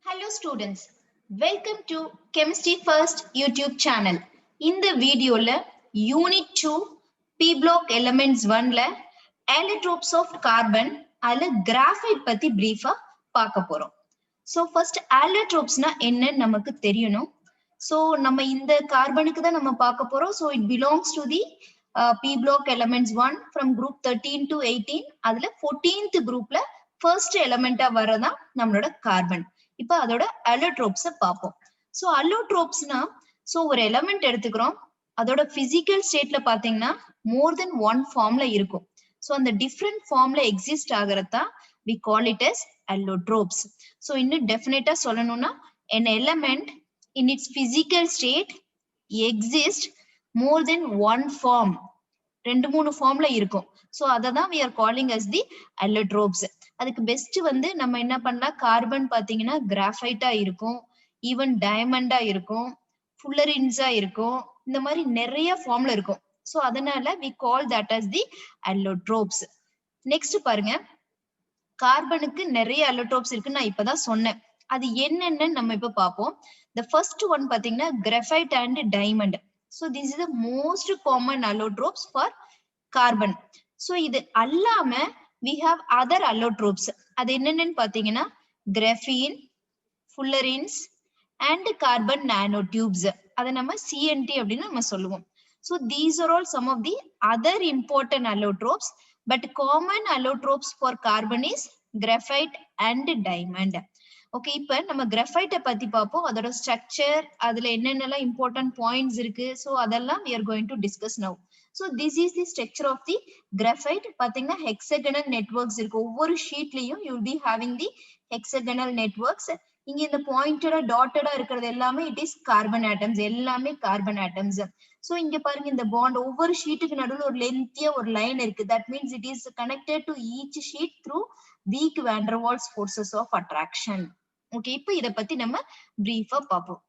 Hello students, welcome to Chemistry First YouTube channel. இந்த வீடியோல Unit 2 P Block Elements 1ல allotropes of carbon அதுல graphite பத்தி brief பார்க்க போறோம். So first allotropesனா என்னன்னு நமக்கு தெரியணும். So நம்ம இந்த கார்பனுக்கு தான் நம்ம பார்க்க போறோம். So it belongs to the P Block Elements 1 from group 13 to 18. அதுல 14th groupல first element வரதான் நம்மளோட கார்பன். இப்ப அதோட allotropes பார்ப்போம். சோ allotropesனா ஒரு எலிமெண்ட் எடுத்துக்கிறோம், அதோட பிசிக்கல் ஸ்டேட்ல பாத்தீங்கன்னா மோர் தென் ஒன் ஃபார்ம்ல இருக்கும். சோ அந்த டிஃப்ரெண்ட் ஃபார்ம்ல எக்ஸிஸ்ட் ஆகிறதா we call it as allotropes. So இன்னும் டெஃபினட்டா சொல்லணும்னா an element in its physical state exist more than one form. ரெண்டு மூணு ஃபார்ம்ல இருக்கும். சோ அததான் we are calling as the allotropes. அதுக்கு பெஸ்ட் வந்து நம்ம என்ன பண்ணலாம், கார்பன் பாத்தீங்கன்னா கிராஃபைட்டா இருக்கும், ஈவன் டைமண்டா இருக்கும், ஃபுல்லரின்ஸா இருக்கும், இந்த மாதிரி நிறைய ஃபார்ம்ல இருக்கும். சோ அதனால we call that as the allotropes. Next பாருங்க, கார்பனுக்கு நிறைய allotropes இருக்கு நான் இப்பதான் சொன்னேன். அது என்னன்னு நம்ம இப்ப பார்ப்போம். The first one பாத்தீங்கன்னா graphite and diamond. So this is the most common allotropes for carbon. So இது அல்லாம we have other allotropes. அது என்னன்னு பாத்தீங்கன்னா graphene, fullerenes and carbon nanotubes. அத நம்ம CNT அப்படின்னு நம்ம சொல்லுவோம். So these are all some of the other important allotropes, but common allotropes for carbon is graphite and diamond. Okay, இப்ப நம்ம கிராஃபைட்டை பத்தி பார்ப்போம். அதோட ஸ்ட்ரக்சர், அதுல என்னென்னலாம் இம்பார்ட்டன்ட் பாயிண்ட்ஸ் இருக்கு, சோ அதெல்லாம் we are going to discuss now. So this is the structure of the graphite. பாத்தீங்கன்னா hexagonal networks இருக்கு. ஒவ்வொரு ஷீட்லயும் you will be having the hexagonal networks. இங்க இந்த பாயிண்டடா டாட்டடா இருக்கிறது எல்லாமே it is carbon atoms, எல்லாமே carbon atoms. சோ இங்க பாருங்க, இந்த பாண்ட் ஒவ்வொரு ஷீட்டுக்கு நடுவுல ஒரு லென்த்தியா ஒரு லைன் இருக்கு. that means it is connected to each sheet through weak van der Waals forces of attraction. Okay, இப்போ இத பத்தி நம்ம பிரீஃபா பார்ப்போம்.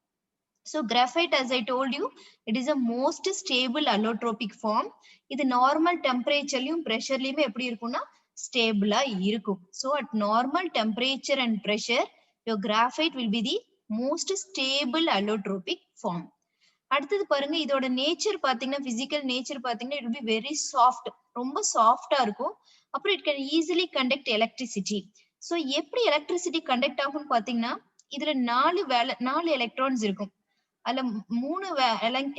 So graphite, as I told you, it is a most stable allotropic form. இது normal டெம்பரேச்சர்லயும் பிரஷர்லயுமே எப்படி இருக்கும்னா ஸ்டேபிளா இருக்கும். So at normal temperature and pressure, your graphite will be the most stable allotropic form. அடுத்தது பாருங்க, இதோட நேச்சர் பாத்தீங்கன்னா, பிசிக்கல் நேச்சர் பாத்தீங்கன்னா it will be very soft, ரொம்ப சாஃப்டா இருக்கும். அப்புறம் it can easily conduct electricity. So எப்படி எலக்ட்ரிசிட்டி கண்டக்ட் ஆகும்னு பாத்தீங்கன்னா, இதுல நாலு எலக்ட்ரான்ஸ் இருக்கும். அதுல மூணு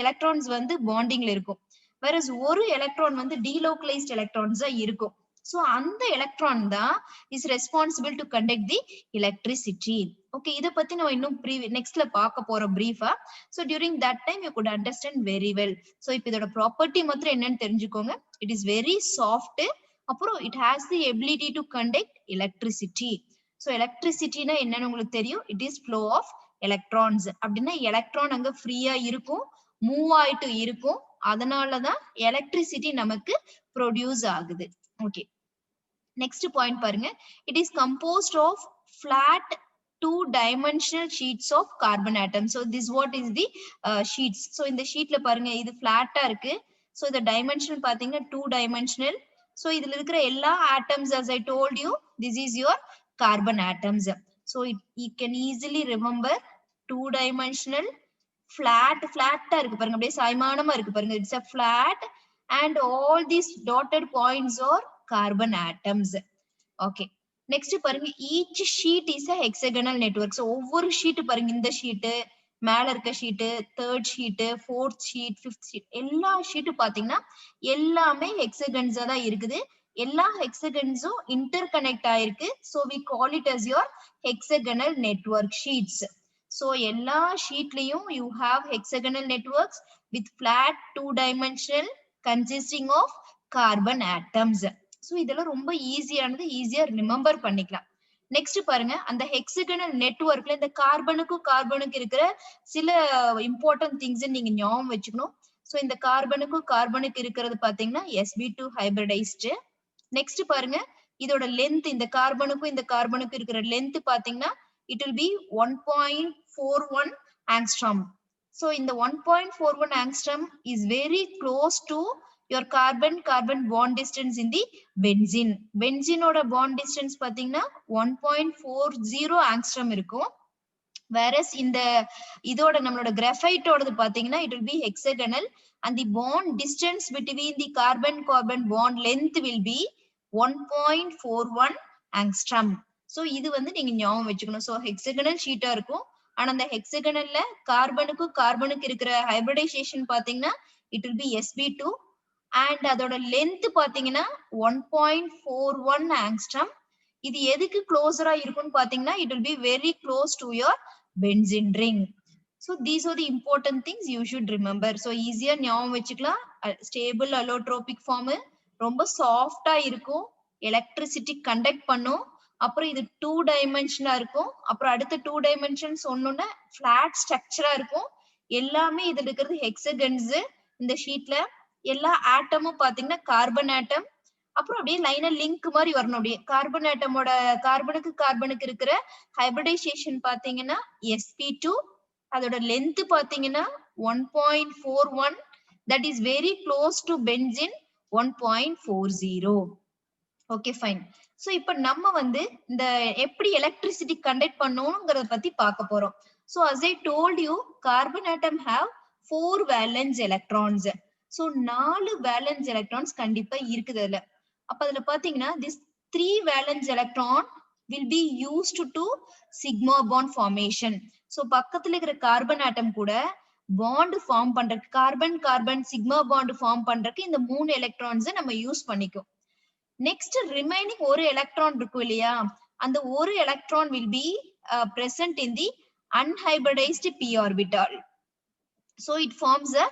எலக்ட்ரான்ஸ் வந்து பாண்டிங்ல இருக்கும், வேற ஒரு எலக்ட்ரான் வந்து டீலோக்கலைஸ்ட் எலக்ட்ரான்ஸா இருக்கும். சோ அந்த எலக்ட்ரான் தான் is responsible to conduct the electricity. Okay, இத பத்தி நம்ம இன்னும் நெக்ஸ்ட்ல பார்க்க போறோம் பிரீஃபா. So during that time you could understand very well. So இப்போ இதோட ப்ராப்பர்ட்டி மாத்திரம் என்னன்னு தெரிஞ்சுக்கோங்க. இட் இஸ் வெரி சாஃப்ட், அப்புறம் it has the ability to conduct electricity. so electricity னா என்னன்னு உங்களுக்கு தெரியும், it is flow of electrons. அப்படின்னா எலக்ட்ரான் அங்க ஃப்ரீயா இருக்கும், மூவ் ஆயிட்டு இருக்கும், அதனாலதான் எலக்ட்ரிசிட்டி நமக்கு ப்ரொடியூஸ் ஆகுது. ஓகே, நெக்ஸ்ட் பாயிண்ட் பாருங்க, it is composed of flat two-dimensional sheets of carbon atoms. so this what is the sheets. so இந்த ஷீட்ல பாருங்க, இது flat-ஆ இருக்கு. so இந்த dimension பாத்தீங்கன்னா two dimensional. so இதுல இருக்கிற எல்லா atoms, as I told you, this is your carbon atoms. so you can easily remember two dimensional flat-ஆ இருக்கு பாருங்க, அப்படியே சாய்மானமா இருக்கு பாருங்க, it's a flat and all these dotted points are carbon atoms. okay, next பாருங்க, each sheet is a hexagonal network. so ஒவ்வொரு sheet பாருங்க, இந்த sheet, மேல இருக்க sheet, third sheet, fourth sheet, fifth sheet, எல்லா ஷீட் பாத்தீங்கன்னா எல்லாமே ஹெக்ஸகன்ஸா தான் இருக்குது. எல்லா ஹெக்ஸகன்ஸும் இன்டர் கனெக்ட் ஆயிருக்கு. so we call it as your hexagonal network sheets. so எல்லா ஷீட்லயும் you have hexagonal networks with flat two dimensional consisting of carbon atoms. so இதெல்லாம் ரொம்ப ஈஸியானது, ஈஸியா ரிமெம்பர் பண்ணிக்கலாம். நெக்ஸ்ட் பாருங்க, அந்த ஹெக்ஸகனல் நெட்வொர்க்ல இந்த கார்பனுக்கு இருக்கிற சில இம்பார்ட்டன்ட் திங்ஸ் நீங்க ஞாபகம் வச்சுக்கணும். சோ இந்த கார்பனுக்கு இருக்கிறது பாத்தீங்கன்னா sp2 ஹைபிரிடைஸ்டு. நெக்ஸ்ட் பாருங்க, இதோட லென்த், இந்த கார்பனுக்கு இருக்கிற லென்த் பாத்தீங்கன்னா it will be 1.41 angstrom. so இந்த 1.41 angstrom is very close to your carbon bond distance in the benzene ஓட bond distance பாத்தீங்கன்னா 1.40 angstrom இருக்கும். whereas in the இதோட நம்மளோட graphite ஓடது பாத்தீங்கன்னா it will be hexagonal and the bond distance between the carbon carbon bond length will be 1.41 angstrom. so இது வந்து நீங்க ஞாபகம் வச்சுக்கணும். so hexagonal ஷீட்டா இருக்கும். ஆனா அந்த hexagonalல கார்பனுக்கு கார்பனுக்கு இருக்கிற hybridization பாத்தீங்கன்னா it will be sp2 and அதோட length பாத்தீங்கன்னா 1.41 angstrom. இது எதுக்கு க்ளோஸரா இருக்கும்னு பாத்தீங்கன்னா it will be very close to your benzene ring. so these are the important things you should remember. so easier ஞாபகம் வச்சுக்கலாம். stable allotropic form, ரொம்ப சாஃப்டா இருக்கும், எலக்ட்ரிசிட்டி கண்டக்ட் பண்ணும், அப்புறம் இது 2 டைமென்ஷனா இருக்கும், அப்புறம் அடுத்த 2 டைமென்ஷன்ஸ் ஒண்ணுன்னா ஃபிளாட் ஸ்ட்ரக்சரா இருக்கும். எல்லாமே இதுல இருக்கிறது ஹெக்ஸகன்ஸ். இந்த ஷீட்ல எல்லா ஆட்டமும் பாத்தீங்கன்னா கார்பன் ஆட்டம். அப்புறம் அப்படியே லைனா லிங்க் மாதிரி வரணும். அப்படியே கார்பன் ஆட்டமோட கார்பனுக்கு கார்பனுக்கு இருக்கிற ஹைபிரிடைசேஷன் பாத்தீங்கன்னா sp2, அதோட லென்த் பாத்தீங்கன்னா 1.41, that is very close to benzene 1.40. Okay fine. So இப்போ நம்ம வந்து இந்த எப்படி எலக்ட்ரிசிட்டி கண்டக்ட் பண்ணணும்ங்கறத பத்தி பார்க்க போறோம். so as I told you, carbon atom have 4 valence electrons. so 4 valence electrons கண்டிப்பா இருக்குது அதுல. அப்ப அதுல பாத்தீங்கன்னா this 3 valence electron will be used to sigma bond formation. so பக்கத்துல இருக்கிற கார்பன் ஆட்டம் கூட பாண்ட் ஃபார்ம் பண்றதுக்கு, carbon carbon sigma bond form பண்றதுக்கு இந்த 3 எலக்ட்ரான்ஸ் நம்ம யூஸ் பண்ணிக்கும். நெக்ஸ்ட் ரிமைனிங் ஒரு எலக்ட்ரான் இருக்கும் இல்லையா, அந்த ஒரு electron will be present in the unhybridized p orbital. so it forms a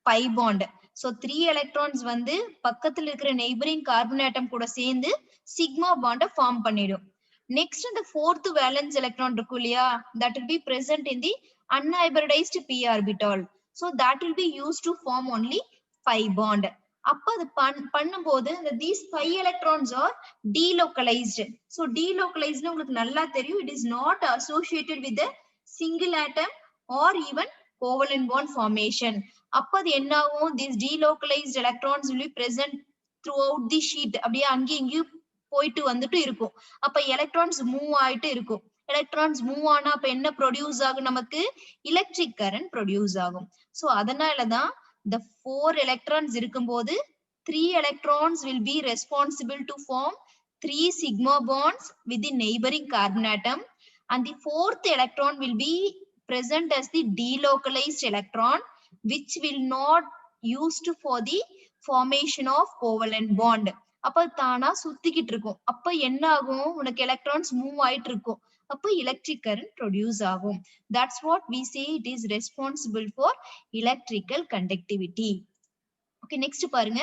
pi bond. so 3 electrons வந்து பக்கத்துல இருக்கிற neighboring carbon atom கூட சேர்ந்து sigma bond ஃபார்ம் பண்ணிடும். next the fourth valence electron இருக்கும் இல்லையா, that will be present in the unhybridized p orbital. so that will be used to form only pi bond. அப்ப அது பண்ணும்போது these pi electrons are delocalized. so delocalized உங்களுக்கு நல்லா தெரியும், it is not associated with a single atom or even covalent bond formation. அப்ப அது என்ன ஆகும், these delocalized electrons will be present throughout the sheet. அப்படியே அங்கேயும் இங்கேயும் போயிட்டு வந்துட்டு இருக்கும். அப்ப எலக்ட்ரான்ஸ் மூவ் ஆயிட்டு இருக்கும். எலக்ட்ரான்ஸ் மூவ் ஆனா அப்ப என்ன ப்ரொடியூஸ் ஆகும், நமக்கு எலக்ட்ரிக் கரண்ட் ப்ரொடியூஸ் ஆகும். சோ அதனாலதான் the 4 electrons இருக்கும்போது 3 electrons will be responsible to form 3 sigma bonds with the neighboring carbon atom, and the 4th electron will be present as the delocalized electron, which will not used for the formation of covalent bond. அப்ப தானா சுத்திக்கிட்டு இருக்கும். அப்ப என்ன ஆகும், உனக்கு electrons move ஆயிட்டு இருக்கும். அப்ப எலக்ட்ரிக் கரண்ட் ப்ரொடியூஸ் ஆகும். that's what we say it is responsible for electrical conductivity. Okay next பாருங்க,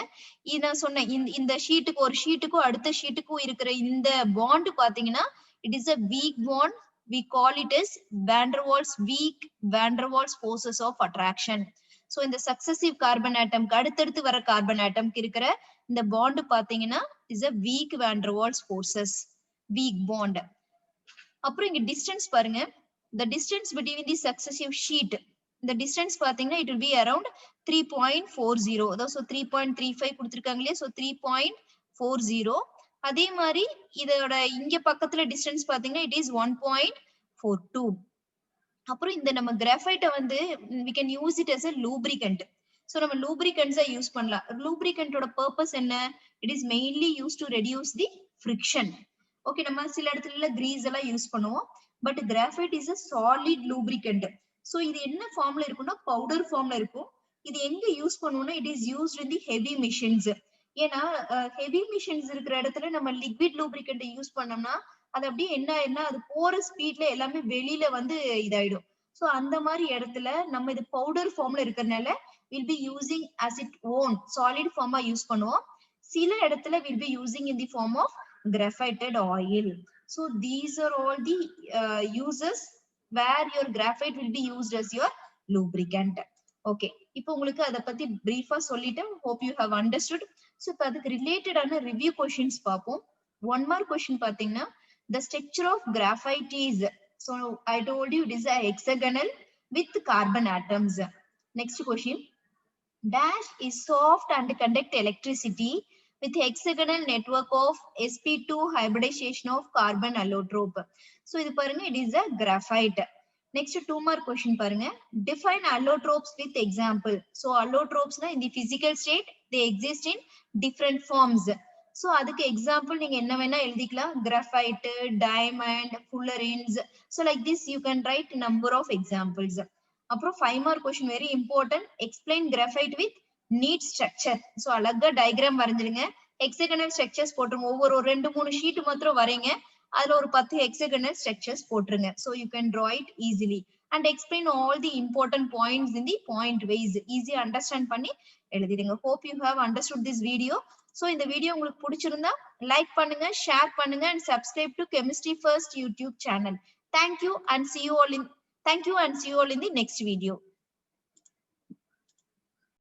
இது நான் சொன்னேன் இந்த ஷீட்டுக்கு ஒரு ஷீட்டுக்கும் அடுத்த ஷீட்டுக்கும் இருக்கிற இந்த பாண்ட் பாத்தீங்கன்னா it is a weak bond. we call it as van der Waals weak van der Waals forces of attraction. so இந்த சக்சசிவ் கார்பன் ஆட்டம்க்கு அடுத்தடுத்து வர கார்பன் ஆட்டம்க்கு இருக்கிற இந்த பாண்ட் பாத்தீங்கன்னா is a weak van der Waals forces, weak bond. அப்புறம் இங்க distance பாருங்க, the distance between the successive sheet, இந்த டிஸ்டன்ஸ் பாத்தீங்கன்னா it will be around 3.40. so 3.35 கொடுத்திருக்காங்க இல்லையா, so 3.40. அதே மாதிரி இதோட இங்க பக்கத்துல டிஸ்டன்ஸ் பாத்தீங்கன்னா it is 1.42. அப்புறம் இந்த நம்ம கிராஃபைட்டை வந்து we can use it as a lubricant. so நம்ம lubricants யூஸ் பண்ணலாம். lubricantோட purpose என்ன, it is mainly used to reduce the friction. Okay நம்ம சில இடத்துல கிரீஸ் எல்லாம் யூஸ் பண்ணுவோம், but graphite is a solid lubricant. so இது என்ன ஃபார்ம்ல இருக்கும்னா பவுடர் ஃபார்ம்ல இருக்கும். இது எங்க யூஸ் பண்ணுவோம்னா it is used in the heavy machines. ஏன்னா ஹெவி மிஷின்ஸ் இருக்கிற இடத்துல நம்ம லிக்விட் லூப்ரிகண்ட் யூஸ் பண்ணோம்னா அது அப்படியே என்ன அது போற ஸ்பீட்ல எல்லாமே வெளியில வந்து இதாயிடும். சோ அந்த மாதிரி இடத்துல நம்ம இது பவுடர் ஃபார்ம்ல இருக்கிறதுனால will be using as it own solid pharma use பண்ணுவோம். சில இடத்துல will be using in the form of graphited oil. so these are all the uses where your graphite will be used as your lubricant. okay இப்போ உங்களுக்கு அத பத்தி பிரீஃபா சொல்லிட்டேன். hope you have understood. so இப்ப அதுக்கு ரிலேட்டடான ரிவ்யூ क्वेश्चंस பாப்போம். one more question பாத்தீங்கன்னா the structure of graphite is, so I told you it is a hexagonal with carbon atoms. next question, dash is soft and conduct electricity with hexagonal network of sp2 hybridization of carbon allotrope. so இது பாருங்க it is a graphite. Next 2 mark question பாருங்க. Define allotropes with example. So allotropes in the physical state they exist in different forms. So அதுக்கு example நீங்க என்ன வேணா எழுதிக்கலாம். Graphite, diamond, fullerenes. So like this you can write number of examples. அப்புறம் 5 mark question very important. Explain graphite with neat structure. So அழகா diagram வரைஞ்சிருங்க. Hexagonal structures போட்டுருங்க. ஒவ்வொரு 2-3 sheet மாத்திரம் வரைங்க. அதுல ஒரு 10 hexagonal structures போட்டுருங்க. So you can draw it easily and explain all the important points in the point ways. Easy understand பண்ணி எழுதிடுங்க. Hope you have understood this video. So இந்த video உங்களுக்கு பிடிச்சிருந்தா லைக் பண்ணுங்க, ஷேர் பண்ணுங்க and subscribe to Chemistry First YouTube channel. Thank you and see you all in the next video.